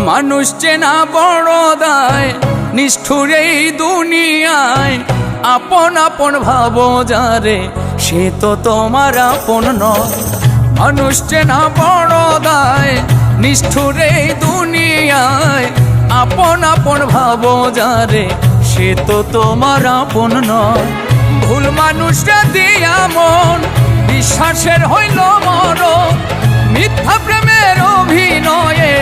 মানুষ চেনা বড় দায়, নিষ্ঠুর এই দুনিয়ায়। আপন আপন ভাবো যারে, সে তো তোমার আপন নয়। মানুষ চেনা বড় দায়, নিষ্ঠুর এই দুনিয়ায়। আপন আপন ভাবো যারে, সে তো তোমার আপন নয়। ভুল মানুষরা দিয়া মন, বিশ্বাসের হইল মরণ। মিথ্যা প্রেমের অভিনয়ে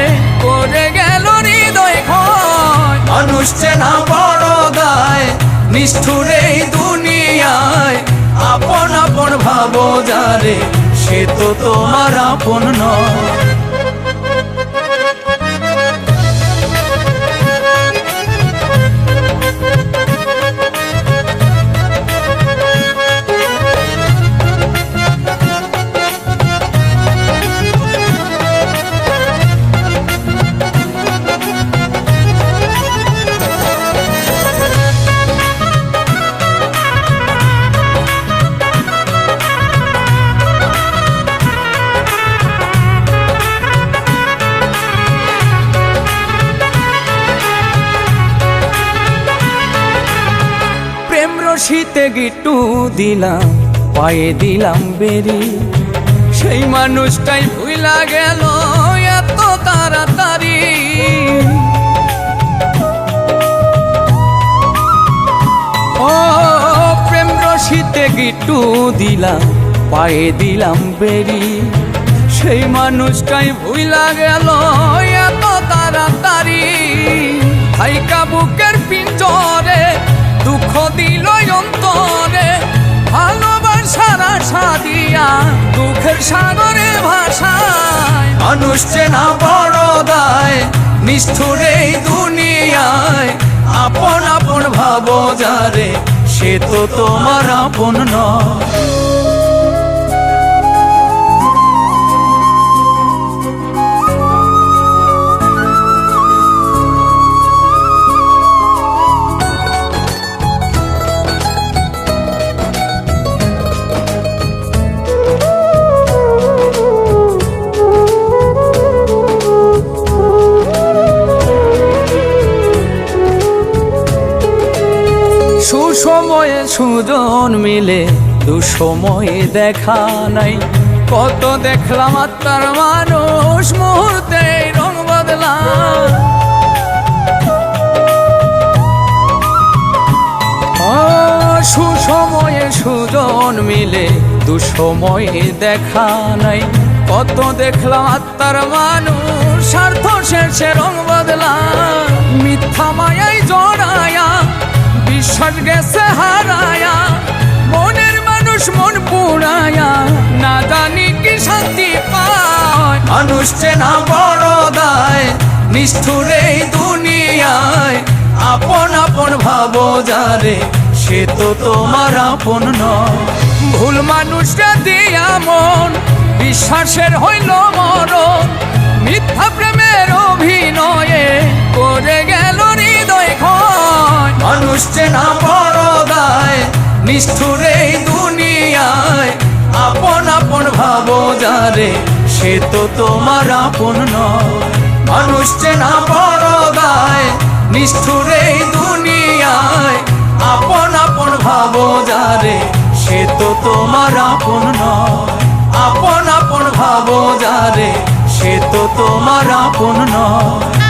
করে গেল হৃদয় ক্ষয়। মানুষ চেনা বড় দায়, নিষ্ঠুর এই দুনিয়ায়। আপন আপন ভাবো যারে, সে তো তোমার আপন নয়। শীতে গিট্টু দিলাম, পায়ে দিলাম বেরি। সেই মানুষটাই ভুইলা গেল এত তাড়াতাড়ি। ও প্রেম রশিতে গিট্টু দিলাম, পায়ে দিলাম বেরি। সেই মানুষটাই ভুইলা গেল এত তাড়াতাড়ি। হাইকা বুকের পিঞ্জরে দুঃখ দিল অন্তরে। ভালোবাসার আশা দিয়া দুঃখের সাগরে ভাষায়। মানুষ চেনা বড় দায়, নিষ্ঠুর এই দুনিয়ায়। আপন আপন ভাবো যারে, সে তো তোমার আপন নয়। সুসময়ে সুজন মিলে, দুসময়ে দেখা নাই। কত দেখলাম আত্মার মানুষ, মুহূর্তে রং বদলা। সুসময়ে সুজন মিলে, দুসময়ে দেখা নাই। কত দেখলাম আত্মার মানুষ, স্বার্থ শেষে রং বদলা। মিথ্যা মায়ায় জড়ায়া, বিশ্বাস গেছে হারায়া। মনের মানুষ মন পুড়ায়া, না জানি কি শান্তি পায়। মানুষ চেনা বড় দায়, নিষ্ঠুর এই দুনিয়ায়। আপন আপন ভাবো যারে, সে তো তোমার আপন নয়। ভুল মানুষরা দিয়া মন, বিশ্বাসের হইল মরণ। মিথ্যা প্রেমের অভিনয়ে করে গেল হৃদয় ক্ষয়। মানুষ চেনা বড় দায়, নিষ্ঠুর এই দুনিয়ায়। আপন আপন ভাবো যারে, সে তো তোমার আপন নয়। মানুষ চেনা বড় দায়, নিষ্ঠুর এই দুনিয়ায়। আপন আপন ভাবো যারে, সে তো তোমার আপন নয়। আপন আপন ভাবো যারে, সে তো তোমার আপন নয়।